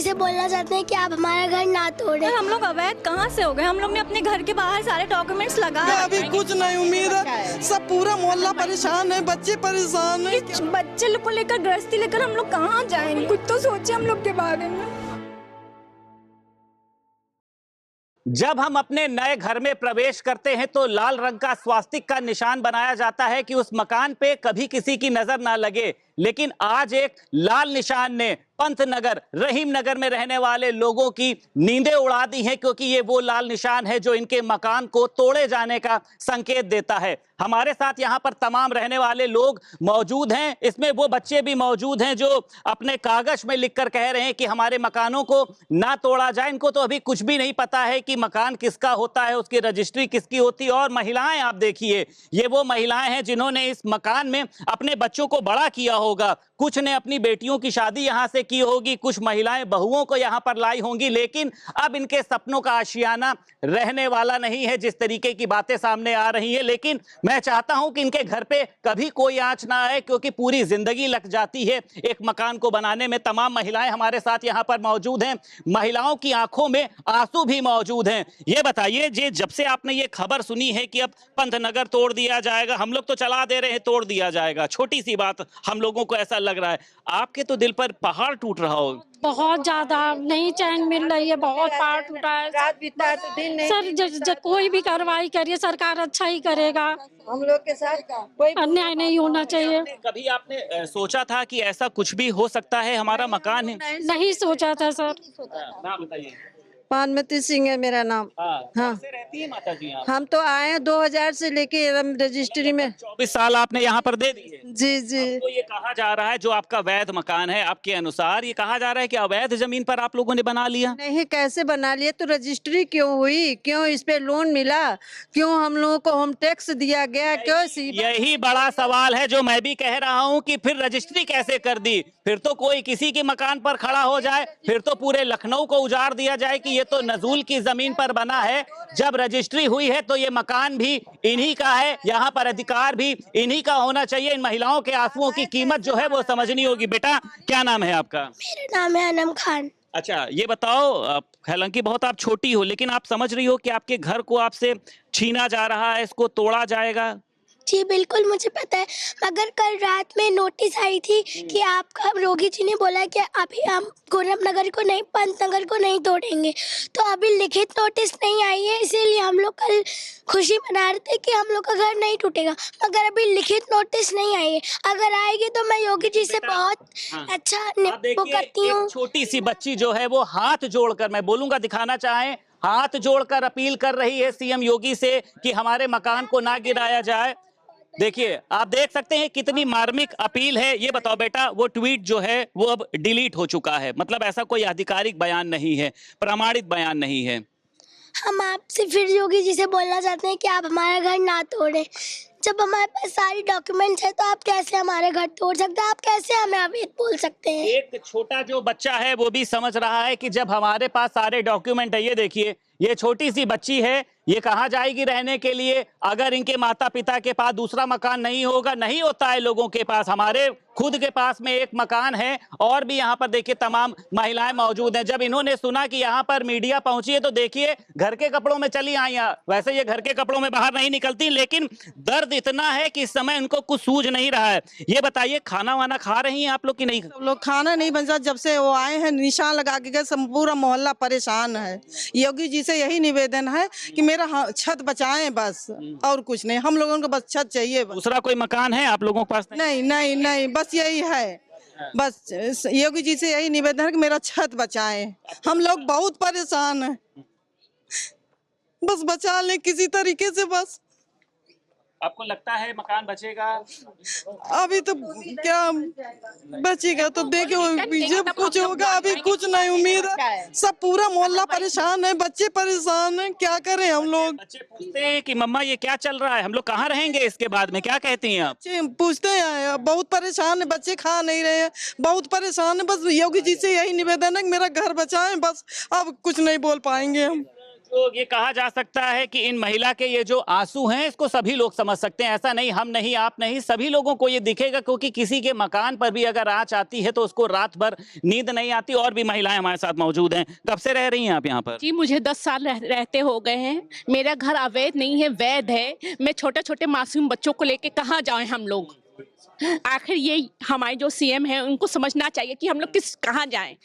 से बोलना चाहते हैं कि आप हमारा घर ना तोड़े। हम लोग अवैध कहाँ से हो गए? हम लोग ने अपने घर के बाहर सारे डॉक्यूमेंट्स लगा अभी कुछ नहीं उम्मीद है, सब पूरा मोहल्ला परेशान है, बच्चे परेशान है। बच्चे लोग को लेकर गृहस्थी लेकर हम लोग कहाँ जाएंगे? कुछ तो सोचे हम लोग के बारे में। जब हम अपने नए घर में प्रवेश करते हैं तो लाल रंग का स्वास्तिक का निशान बनाया जाता है कि उस मकान पे कभी किसी की नजर ना लगे। लेकिन आज एक लाल निशान ने पंतनगर रहीम नगर में रहने वाले लोगों की नींदें उड़ा दी हैं, क्योंकि ये वो लाल निशान है जो इनके मकान को तोड़े जाने का संकेत देता है। हमारे साथ यहाँ पर तमाम रहने वाले लोग मौजूद हैं, इसमें वो बच्चे भी मौजूद हैं जो अपने कागज में लिखकर कह रहे हैं कि हमारे मकानों को ना तोड़ा जाए। इनको तो अभी कुछ भी नहीं पता है कि मकान किसका होता है, उसकी रजिस्ट्री किसकी होती है। और महिलाएं, आप देखिए, ये वो महिलाएं हैं जिन्होंने इस मकान में अपने बच्चों को बड़ा किया होगा। कुछ ने अपनी बेटियों की शादी यहां से की होगी, कुछ महिलाएं बहुओं को यहां पर लाई होंगी। लेकिन अब इनके सपनों का आशियाना रहने वाला नहीं है, जिस तरीके की बातें सामने आ रही हैं। लेकिन मैं चाहता हूं कि इनके घर पे कभी कोई आंच ना आए, क्योंकि पूरी जिंदगी लग जाती है एक मकान को बनाने में। तमाम महिलाएं हमारे साथ यहां पर मौजूद हैं, महिलाओं की आंखों में आंसू भी मौजूद हैं। ये बताइए जी, जब से आपने ये खबर सुनी है कि अब पंतनगर तोड़ दिया जाएगा, हम लोग तो चला दे रहे हैं तोड़ दिया जाएगा, छोटी सी बात हम लोगों को ऐसा लग रहा है, आपके तो दिल पर पहाड़ टूट रहा हो। बहुत ज्यादा नहीं चैन मिल रही है, बहुत पहाड़ टूटा है। रात बीता है तो दिन नहीं। सर कोई भी कार्रवाई करिए, सरकार अच्छा ही करेगा। हम लोग के साथ कोई अन्याय नहीं होना चाहिए। कभी आपने सोचा था कि ऐसा कुछ भी हो सकता है, हमारा मकान है? नहीं सोचा था सर। नाम बताइए। पानमती सिंह है मेरा नाम। हाँ, हाँ। से रहती है माता जी आप? हम तो आए हैं 2000 से लेके रजिस्ट्री में। 24 साल आपने यहाँ पर दे दिए? जी जी। तो ये कहा जा रहा है, जो आपका वैध मकान है, आपके अनुसार ये कहा जा रहा है कि अवैध जमीन पर आप लोगों ने बना लिया। नहीं, कैसे बना लिया? तो रजिस्ट्री क्यों हुई? क्यों इस पे लोन मिला? क्यों हम लोगों को होम टैक्स दिया गया? क्यों यही बड़ा सवाल है जो मैं भी कह रहा हूँ कि फिर रजिस्ट्री कैसे कर दी? फिर तो कोई किसी के मकान पर खड़ा हो जाए, फिर तो पूरे लखनऊ को उजाड़ दिया जाए कि ये तो नजूल की जमीन पर बना है। जब रजिस्ट्री हुई है तो ये मकान भी इन्हीं का है, यहाँ पर अधिकार भी इन्हीं का होना चाहिए। इन महिलाओं के आंसुओं की कीमत जो है वो समझनी होगी। बेटा, क्या नाम है आपका? मेरा नाम है अनम खान। अच्छा, ये बताओ, हालांकि बहुत आप छोटी हो, लेकिन आप समझ रही हो कि आपके घर को आपसे छीना जा रहा है, इसको तोड़ा जाएगा? जी बिल्कुल, मुझे पता है, मगर कल रात में नोटिस आई थी कि आपका रोगी जी ने बोला कि अभी हम गोरम नगर को नहीं, पंतनगर को नहीं तोड़ेंगे। तो अभी लिखित नोटिस नहीं आई है, इसीलिए हम लोग कल खुशी मना रहे थे कि हम लोग का घर नहीं टूटेगा, मगर अभी लिखित नोटिस नहीं आई है। अगर आएगी तो मैं योगी जी से बहुत अच्छा वो करती हूँ। छोटी सी बच्ची जो है वो हाथ जोड़कर, मैं बोलूंगा दिखाना चाहें, हाथ जोड़कर अपील कर रही है सीएम योगी से कि हमारे मकान को ना गिराया जाए। देखिए, आप देख सकते हैं कितनी मार्मिक अपील है। ये बताओ बेटा, वो ट्वीट जो है वो अब डिलीट हो चुका है, मतलब ऐसा कोई आधिकारिक बयान नहीं है, प्रमाणित बयान नहीं है। हम आपसे फिर योगी जी से बोलना चाहते हैं कि आप हमारा घर ना तोड़ें। जब हमारे पास सारी डॉक्यूमेंट्स है तो आप कैसे हमारे घर तोड़ सकते हैं? आप कैसे हमें अवैध बोल सकते हैं? एक छोटा जो बच्चा है वो भी समझ रहा है कि जब हमारे पास सारे डॉक्यूमेंट है, ये देखिए, ये छोटी सी बच्ची है, ये कहाँ जाएगी रहने के लिए? अगर इनके माता पिता के पास दूसरा मकान नहीं होगा, नहीं होता है लोगों के पास, हमारे खुद के पास में एक मकान है। और भी यहाँ पर देखिए तमाम महिलाएं मौजूद हैं। जब इन्होंने सुना कि यहाँ पर मीडिया पहुंची है तो देखिए घर के कपड़ों में चली आई। वैसे ये घर के कपड़ों में बाहर नहीं निकलती, लेकिन दर्द इतना है कि इस समय इनको कुछ सूझ नहीं रहा है। ये बताइए, खाना वाना खा रही हैं आप लोग की नहीं? सब लोग खाना नहीं बन, जब से वो आए हैं निशान लगा के गए, पूरा मोहल्ला परेशान है। योगी जी से यही निवेदन है कि मेरा छत बचाएं बस, और कुछ नहीं, हम लोगों को बस छत चाहिए। दूसरा कोई मकान है आप लोगों के पास? नहीं नहीं नहीं, बस यही है। बस योगी जी से यही निवेदन है कि मेरा छत बचाएं, हम लोग बहुत परेशान हैं, बस बचा लें किसी तरीके से बस। आपको लगता है मकान बचेगा? अभी तो क्या बचेगा तो देखो, जब कुछ होगा, अभी कुछ नहीं उम्मीद है। सब पूरा मोहल्ला परेशान है, बच्चे परेशान हैं, क्या करें हम लोग? बच्चे पूछते हैं कि मम्मा ये क्या चल रहा है, हम लोग कहाँ रहेंगे इसके बाद में, क्या कहती हैं आप? बच्चे पूछते हैं, बहुत परेशान है, बच्चे खा नहीं रहे हैं, बहुत परेशान है। बस योगी जी से यही निवेदन है कि मेरा घर बचाएं बस, अब कुछ नहीं बोल पाएंगे हम। तो ये कहा जा सकता है कि इन महिला के ये जो आंसू हैं इसको सभी लोग समझ सकते हैं, ऐसा नहीं हम नहीं आप नहीं, सभी लोगों को ये दिखेगा, क्योंकि किसी के मकान पर भी अगर आंच आती है तो उसको रात भर नींद नहीं आती। और भी महिलाएं हमारे साथ मौजूद हैं। कब से रह रही हैं आप यहाँ पर? जी मुझे 10 साल रहते हो गए हैं। मेरा घर अवैध नहीं है, वैध है। मैं छोटे छोटे मासूम बच्चों को लेके कहाँ जाएं हम लोग? आखिर ये हमारे जो सीएम है उनको समझना चाहिए कि हम लोग कहाँ जाएं।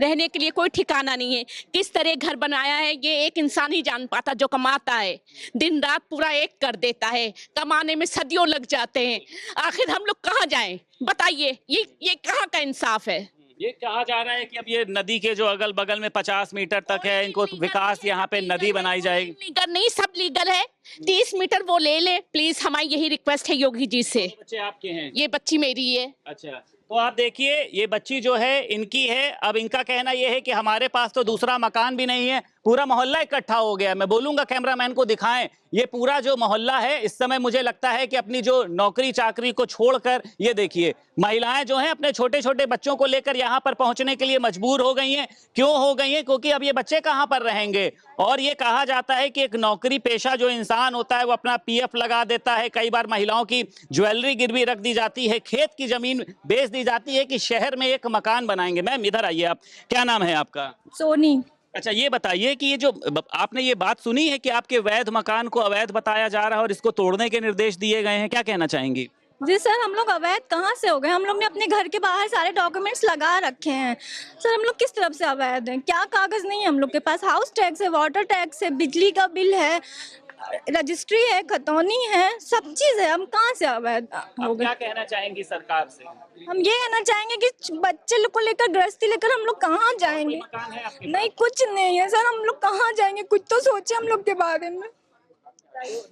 रहने के लिए कोई ठिकाना नहीं है। किस तरह घर बनाया है ये एक इंसान ही जान पाता जो कमाता है। दिन रात पूरा एक कर देता है, कमाने में सदियों लग जाते हैं। आखिर हम लोग कहाँ जाएं बताइए? ये कहाँ का इंसाफ है? ये कहा जा रहा है कि अब ये नदी के जो अगल बगल में 50 मीटर तक है, इनको विकास यहाँ पे नदी बनाई जाएगी। लीगल नहीं, सब लीगल है। 30 मीटर वो ले ले प्लीज, हमारी यही रिक्वेस्ट है योगी जी से। बच्चे आपके हैं? ये बच्ची मेरी है। अच्छा, तो आप देखिए ये बच्ची जो है इनकी है। अब इनका कहना ये है कि हमारे पास तो दूसरा मकान भी नहीं है, पूरा मोहल्ला इकट्ठा हो गया। मैं बोलूंगा कैमरामैन को दिखाएं, ये पूरा जो मोहल्ला है इस समय मुझे लगता है कि अपनी जो नौकरी चाकरी को छोड़कर, ये देखिए महिलाएं जो हैं अपने छोटे छोटे बच्चों को लेकर यहाँ पर पहुंचने के लिए मजबूर हो गई हैं। क्यों हो गई हैं? क्योंकि अब ये बच्चे कहाँ पर रहेंगे। और ये कहा जाता है कि एक नौकरी पेशा जो इंसान होता है वो अपना पीएफ लगा देता है। कई बार महिलाओं की ज्वेलरी गिरवी रख दी जाती है, खेत की जमीन बेच दी जाती है कि शहर में एक मकान बनाएंगे। मैम इधर आइए, आप क्या नाम है आपका? सोनी। अच्छा, ये बताइए कि ये जो आपने ये बात सुनी है कि आपके वैध मकान को अवैध बताया जा रहा है और इसको तोड़ने के निर्देश दिए गए हैं, क्या कहना चाहेंगी? जी सर, हम लोग अवैध कहाँ से हो गए? हम लोग ने अपने घर के बाहर सारे डॉक्यूमेंट्स लगा रखे हैं। सर हम लोग किस तरफ से अवैध हैं? क्या कागज नहीं है हम लोग के पास? हाउस टैक्स है, वाटर टैक्स है, बिजली का बिल है, रजिस्ट्री है, खतौनी है, सब चीज है। हम कहाँ से अवैध हो गए? क्या कहना चाहेंगी सरकार से? हम ये कहना चाहेंगे कि बच्चे लोग को लेकर, गृहस्थी लेकर हम लोग कहाँ जाएंगे? मकान है आपके? नहीं, कुछ नहीं है सर। हम लोग कहाँ जाएंगे? कुछ तो सोचे हम लोग के बारे में।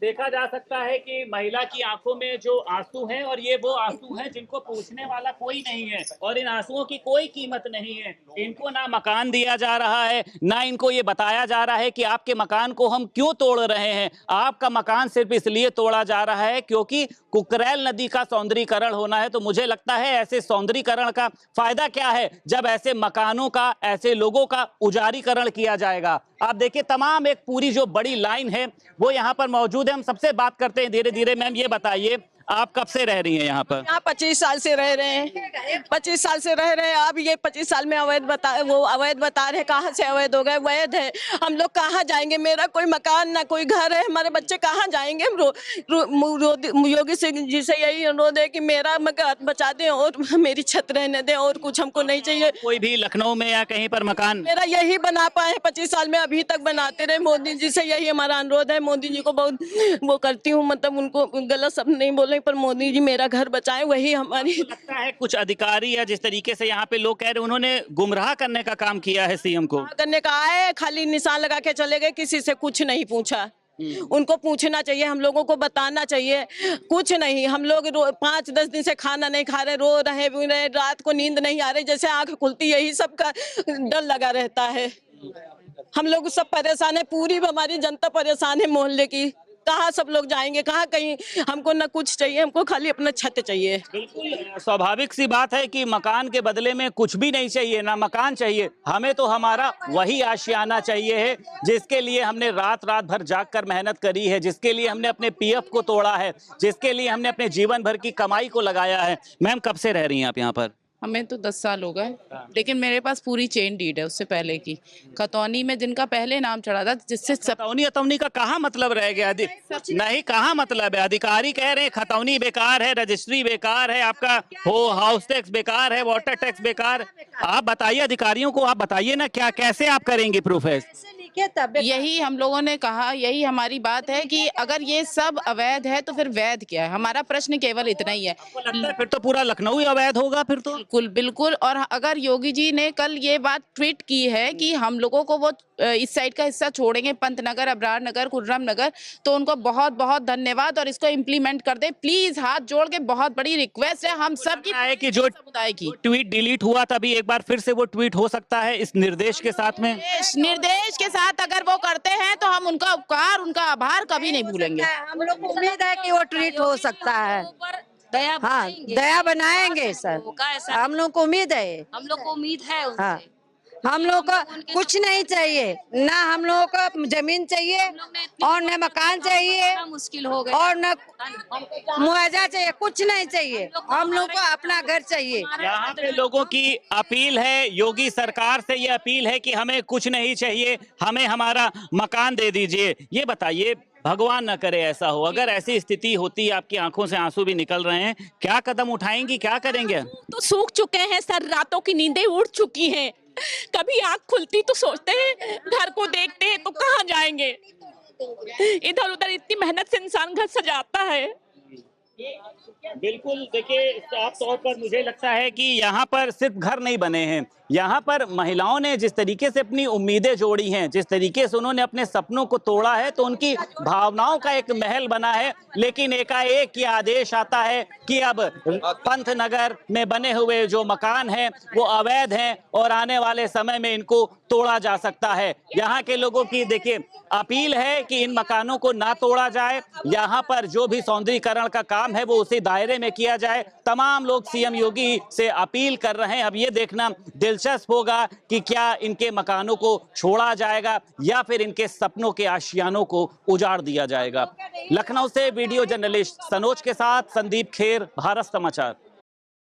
देखा जा सकता है कि महिला की आंखों में जो आंसू हैं, और ये वो आंसू हैं जिनको पूछने वाला कोई नहीं है और इन आंसुओं की कोई कीमत नहीं है। इनको ना मकान दिया जा रहा है, ना इनको ये बताया जा रहा है कि आपके मकान को हम क्यों तोड़ रहे हैं। आपका मकान सिर्फ इसलिए तोड़ा जा रहा है क्योंकि कुकरेल नदी का सौंदर्यीकरण होना है। तो मुझे लगता है ऐसे सौंदर्यीकरण का फायदा क्या है जब ऐसे मकानों का, ऐसे लोगों का उजारीकरण किया जाएगा। आप देखिए तमाम एक पूरी जो बड़ी लाइन है वो यहाँ पर मौजूद है। हम सबसे बात करते हैं धीरे धीरे। मैम ये बताइए, आप कब से रह रही हैं यहाँ पर? यहाँ 25 साल से रह रहे हैं, 25 साल से रह रहे हैं। अब ये 25 साल में अवैध बता रहे हैं। कहाँ से अवैध हो गए? वैध है। हम लोग कहाँ जाएंगे? मेरा कोई मकान ना कोई घर है, हमारे बच्चे कहाँ जाएंगे? हम योगी जी से यही अनुरोध है कि मेरा मकान बचा दें और मेरी छत रहने दें, और कुछ हमको नहीं चाहिए। कोई भी लखनऊ में या कहीं पर मकान? मेरा यही बना पाए 25 साल में, अभी तक बनाते रहे। मोदी जी से यही हमारा अनुरोध है। मोदी जी को बहुत वो करती हूँ, मतलब उनको गलत सब नहीं बोले, पर मोदी जी मेरा घर बचाए, वही हमारी। लगता है कुछ अधिकारी या जिस तरीके से यहाँ पे लोग कह रहे हैं उन्होंने गुमराह करने का काम किया है सीएम को। करने का आए, खाली निशान लगा के चले गए, किसी से कुछ नहीं पूछा। उनको पूछना चाहिए, हम लोगों को बताना चाहिए। कुछ नहीं, हम लोग 5-10 दिन से खाना नहीं खा रहे, रो रहे, रात को नींद नहीं आ रही, जैसे आंख खुलती यही सब का डर लगा रहता है। हम लोग सब परेशान है, पूरी हमारी जनता परेशान है मोहल्ले की। कहाँ सब लोग जाएंगे? कहाँ? कहीं हमको ना कुछ चाहिए, हमको खाली अपना छत चाहिए। बिल्कुल स्वाभाविक सी बात है कि मकान के बदले में कुछ भी नहीं चाहिए, ना मकान चाहिए हमें, तो हमारा वही आशियाना चाहिए है जिसके लिए हमने रात रात भर जाग कर मेहनत करी है, जिसके लिए हमने अपने पीएफ को तोड़ा है, जिसके लिए हमने अपने जीवन भर की कमाई को लगाया है। मैम कब से रह रही हैं आप यहाँ पर? हमें तो 10 साल हो गए, लेकिन मेरे पास पूरी चेन डीड है उससे पहले की। खतौनी में जिनका पहले नाम चढ़ा था, जिससे खतौनी अतौनी का कहाँ मतलब रह गया? नहीं, कहाँ मतलब है? अधिकारी कह रहे हैं खतौनी बेकार है, रजिस्ट्री बेकार है, आपका हो हाउस टैक्स बेकार है, वाटर टैक्स बेकार। आप बताइए अधिकारियों को, आप बताइए ना क्या, कैसे आप करेंगे प्रूफ है? यही हम लोगों ने कहा, यही हमारी बात है कि अगर ये सब अवैध है तो फिर वैध क्या है? हमारा प्रश्न केवल इतना ही है। फिर तो पूरा लखनऊ ही अवैध होगा फिर तो। बिल्कुल बिल्कुल। और अगर योगी जी ने कल ये बात ट्वीट की है कि हम लोगों को वो इस साइड का हिस्सा छोड़ेंगे, पंतनगर, अब्रार नगर, खुर्रम नगर, तो उनको बहुत बहुत धन्यवाद और इसको इम्प्लीमेंट कर दे प्लीज। हाथ जोड़ के बहुत बड़ी रिक्वेस्ट है हम सब की, है कि जो समुदाय की। ट्वीट डिलीट हुआ तभी एक बार फिर से वो ट्वीट हो सकता है इस निर्देश के साथ में। निर्देश के साथ अगर वो करते हैं तो हम उनका उपकार, उनका आभार कभी नहीं भूलेंगे। हम लोग को उम्मीद है कि वो ट्वीट हो सकता है। हाँ, दया बनाएंगे सर, हम लोग को उम्मीद है। हम लोग को उम्मीद है उनसे। हाँ, हम लोग को कुछ नहीं चाहिए, ना हम लोगों को जमीन चाहिए और न मकान चाहिए मुश्किल हो गए और न मुआवजा चाहिए, कुछ नहीं चाहिए। हम लोग को अपना घर चाहिए। यहाँ पे लोगों की अपील है, योगी सरकार से ये अपील है कि हमें कुछ नहीं चाहिए, हमें हमारा मकान दे दीजिए। ये बताइए, भगवान न करे ऐसा हो, अगर ऐसी स्थिति होती, आपकी आंखों से आंसू भी निकल रहे हैं, क्या कदम उठाएंगी, क्या करेंगे? तो सूख चुके हैं सर, रातों की नींदें उड़ चुकी हैं। कभी आंख खुलती तो सोचते हैं घर को देखते हैं तो कहाँ जाएंगे। इधर उधर इतनी मेहनत से इंसान घर सजाता है। बिल्कुल, देखिए साफ तौर पर मुझे लगता है कि यहाँ पर सिर्फ घर नहीं बने हैं, यहाँ पर महिलाओं ने जिस तरीके से अपनी उम्मीदें जोड़ी हैं, जिस तरीके से उन्होंने अपने सपनों को तोड़ा है, तो उनकी भावनाओं का एक महल बना है। लेकिन एकाएक ये आदेश आता है कि अब पंतनगर में बने हुए जो मकान हैं वो अवैध हैं और आने वाले समय में इनको तोड़ा जा सकता है। यहाँ के लोगों की देखिए अपील है कि इन मकानों को ना तोड़ा जाए, यहाँ पर जो भी सौंदर्यीकरण का काम है वो उसी दायरे में किया जाए। तमाम लोग सीएम योगी से अपील कर रहे हैं। अब ये देखना दिलचस्प होगा कि क्या इनके मकानों को छोड़ा जाएगा या फिर इनके सपनों के आशियानों को उजाड़ दिया जाएगा। लखनऊ से वीडियो जर्नलिस्ट सनोज के साथ संदीप खेर, भारत समाचार।